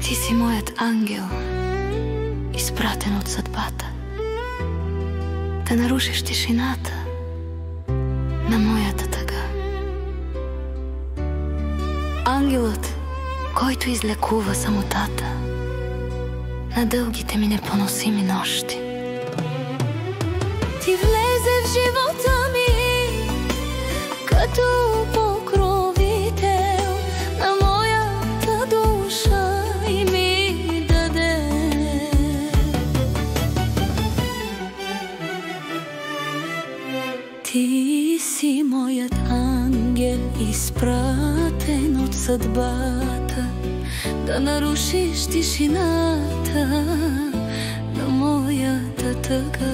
Ти си моят ангел, изпратен от съдбата, да нарушиш тишината на моята тъга. Ангелът, който излекува самотата на дългите ми непоносими нощи. Ти влезе в живота ми като покровител на моята душа и ми даде ти си моят ангел, изпратен от съдбата, да нарушиш тишината на моята тъга.